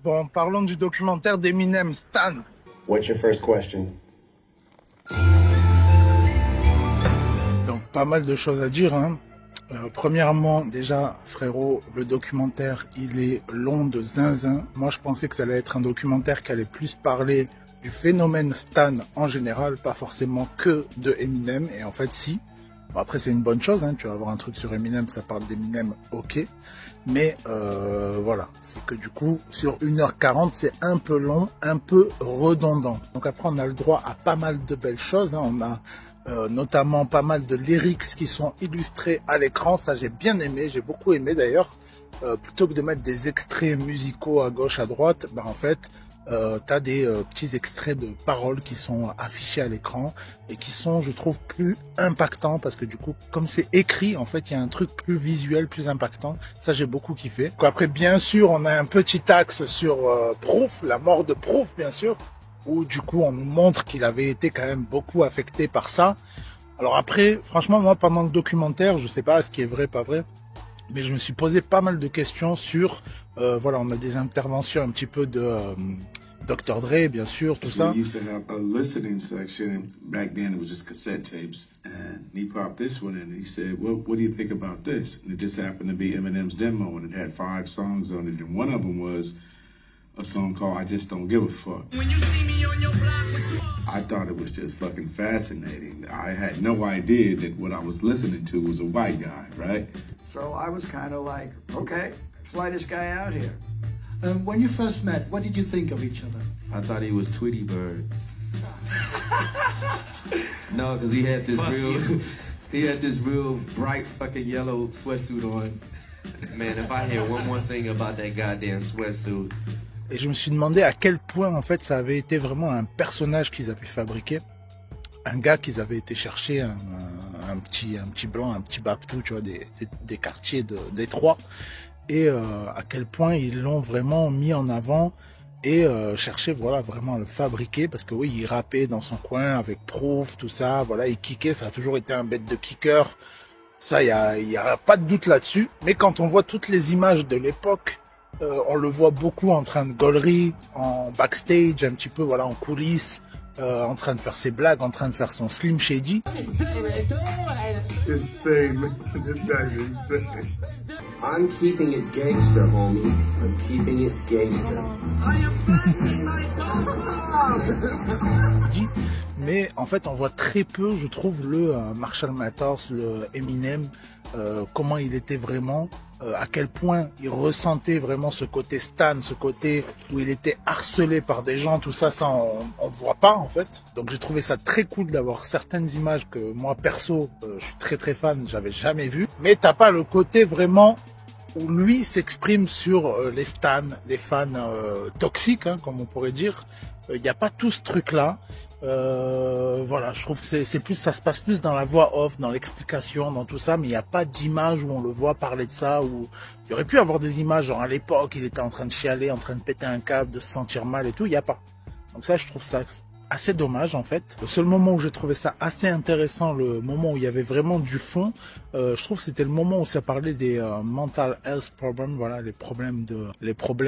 Bon, parlons du documentaire d'Eminem, Stan. What's your first question? Donc, pas mal de choses à dire, hein. Premièrement, déjà, frérot, le documentaire, il est long de zinzin. Moi, je pensais que ça allait être un documentaire qui allait plus parler du phénomène Stan en général, pas forcément que de Eminem. Et en fait, si. Bon, après, c'est une bonne chose, hein. Tu vas avoir un truc sur Eminem, ça parle d'Eminem, ok. Mais voilà, c'est que du coup, sur 1h40, c'est un peu long, un peu redondant. Donc après, on a le droit à pas mal de belles choses, hein. On a notamment pas mal de lyrics qui sont illustrés à l'écran. Ça, j'ai bien aimé, j'ai beaucoup aimé d'ailleurs. Plutôt que de mettre des extraits musicaux à gauche, à droite, ben en fait, t'as des petits extraits de paroles qui sont affichés à l'écran et qui sont, je trouve, plus impactants parce que du coup, comme c'est écrit, en fait, il y a un truc plus visuel, plus impactant. Ça, j'ai beaucoup kiffé. Donc, après, bien sûr, on a un petit axe sur Proof, la mort de Proof, bien sûr, où du coup, on nous montre qu'il avait été quand même beaucoup affecté par ça. Alors après, franchement, moi, pendant le documentaire, je sais pas ce qui est vrai, pas vrai, mais je me suis posé pas mal de questions sur, voilà, on a des interventions un petit peu de Dr. Dre, bien sûr, tout ça. We used to have a listening section. Back then, it was just cassette tapes. And he popped this one in and he said, what do you think about this? And it just happened to be Eminem's demo, and it had 5 songs on it. And one of them was a song called I Just Don't Give a Fuck. When you see me on your block with I thought it was just fucking fascinating. I had no idea that what I was listening to was a white guy, right? So I was kind of like, okay, fly this guy out here. When you first met, what did you think of each other? I thought he was Tweety Bird. No, because he had this real bright fucking yellow sweatsuit on. Man, if I hear one more thing about that goddamn sweatsuit. Et je me suis demandé à quel point, en fait, ça avait été vraiment un personnage qu'ils avaient fabriqué. Un gars qu'ils avaient été chercher, un petit blanc, un petit baptou, tu vois, des quartiers de Détroit. Et à quel point ils l'ont vraiment mis en avant et cherché, voilà, vraiment à le fabriquer. Parce que oui, il rappait dans son coin avec Proof, tout ça, voilà, il kickait, ça a toujours été un bête de kicker. Ça, il y a pas de doute là-dessus. Mais quand on voit toutes les images de l'époque, on le voit beaucoup en train de gaulerie, en backstage, un petit peu, voilà, en coulisses, en train de faire ses blagues, en train de faire son Slim Shady. Insane. This guy's insane. I'm keeping it gangster, homie. I'm keeping it gangster. Mais en fait, on voit très peu, je trouve, le Marshall Mathers, le Eminem, comment il était vraiment, à quel point il ressentait vraiment ce côté Stan, ce côté où il était harcelé par des gens, tout ça, on voit pas en fait. Donc j'ai trouvé ça très cool d'avoir certaines images que moi perso, je suis très très fan, j'avais jamais vu. Mais t'as pas le côté vraiment où lui s'exprime sur les stans, les fans toxiques, hein, comme on pourrait dire. Il n'y a pas tout ce truc-là. Voilà, je trouve que c'est plus, ça se passe plus dans la voix off, dans l'explication, dans tout ça, mais il n'y a pas d'image où on le voit parler de ça, où il y aurait pu avoir des images, genre à l'époque, il était en train de chialer, en train de péter un câble, de se sentir mal et tout, il n'y a pas. Donc ça, je trouve ça assez dommage en fait. Le seul moment où j'ai trouvé ça assez intéressant, le moment où il y avait vraiment du fond, je trouve que c'était le moment où ça parlait des mental health problems, voilà, les problèmes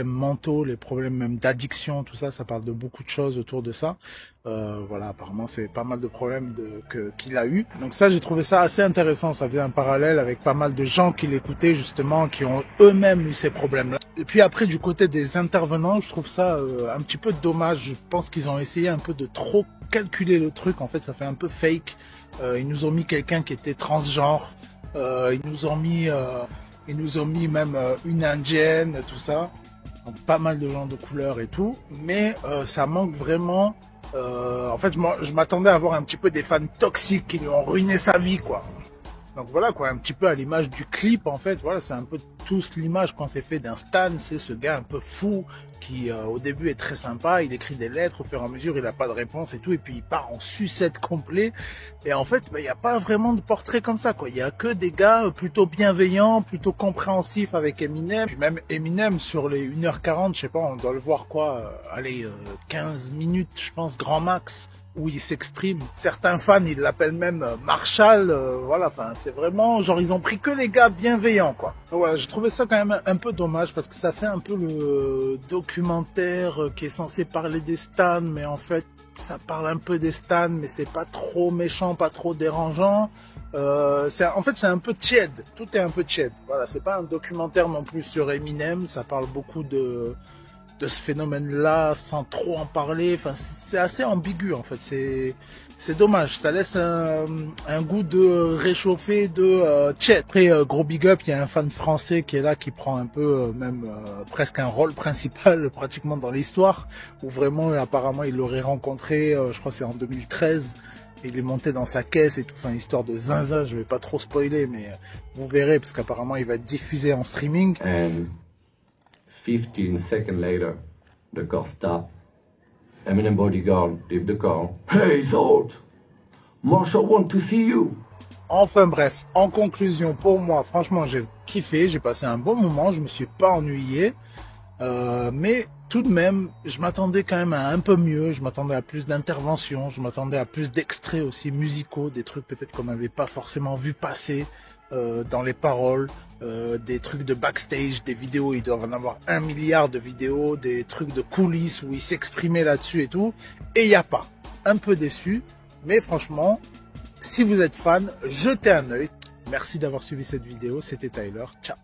mentaux, les problèmes même d'addiction, tout ça, ça parle de beaucoup de choses autour de ça. Voilà, apparemment c'est pas mal de problèmes qu'il a eu. Donc ça, j'ai trouvé ça assez intéressant, ça faisait un parallèle avec pas mal de gens qui l'écoutaient justement, qui ont eux-mêmes eu ces problèmes-là. Et puis après, du côté des intervenants, je trouve ça un petit peu dommage. Je pense qu'ils ont essayé un peu de trop calculer le truc. En fait, ça fait un peu fake. Ils nous ont mis quelqu'un qui était transgenre. Ils nous ont mis même une indienne, tout ça. Donc, pas mal de gens de couleur et tout. Mais ça manque vraiment. En fait, moi, je m'attendais à avoir un petit peu des fans toxiques qui lui ont ruiné sa vie, quoi. Donc voilà, quoi, un petit peu à l'image du clip, en fait, voilà, c'est un peu tous l'image qu'on s'est fait d'un Stan, c'est ce gars un peu fou qui, au début, est très sympa, il écrit des lettres, au fur et à mesure, il n'a pas de réponse et tout, et puis il part en sucette complet, et en fait, il n'y a pas vraiment de portrait comme ça, quoi, il y a que des gars plutôt bienveillants, plutôt compréhensifs avec Eminem, puis même Eminem, sur les 1h40, je sais pas, on doit le voir, quoi, allez, 15 minutes, je pense, grand max. où il s'exprime. Certains fans, ils l'appellent même Marshall, voilà, enfin, c'est vraiment, genre, ils ont pris que les gars bienveillants, quoi. Donc, voilà, j'ai trouvé ça quand même un peu dommage, parce que ça fait un peu le documentaire qui est censé parler des stans, mais en fait, ça parle un peu des stans, mais c'est pas trop méchant, pas trop dérangeant. En fait, c'est un peu tiède, tout est un peu tiède. Voilà, c'est pas un documentaire non plus sur Eminem, ça parle beaucoup de ce phénomène-là sans trop en parler. Enfin, c'est assez ambigu en fait. C'est dommage. Ça laisse un goût de réchauffé, de tiède. Après, gros big up, il y a un fan français qui est là, qui prend un peu presque un rôle principal pratiquement dans l'histoire, où vraiment apparemment il l'aurait rencontré, je crois que c'est en 2013. Il est monté dans sa caisse et tout, enfin histoire de zinzin, je vais pas trop spoiler, mais vous verrez parce qu'apparemment il va être diffusé en streaming. And 15 seconds later, the car stopped. Eminem bodyguard leave the car. Hey, Zolt! Marshall want to see you. Enfin bref, en conclusion, pour moi, franchement, j'ai kiffé, j'ai passé un bon moment, je me suis pas ennuyé, mais tout de même, je m'attendais quand même à un peu mieux, je m'attendais à plus d'interventions, je m'attendais à plus d'extraits aussi musicaux, des trucs peut-être qu'on n'avait pas forcément vu passer dans les paroles, des trucs de backstage, des vidéos, il doit en avoir 1 milliard de vidéos, des trucs de coulisses où il s'exprimait là-dessus et tout, et il n'y a pas. Un peu déçu, mais franchement, si vous êtes fan, jetez un œil. Merci d'avoir suivi cette vidéo, c'était Tyler, ciao.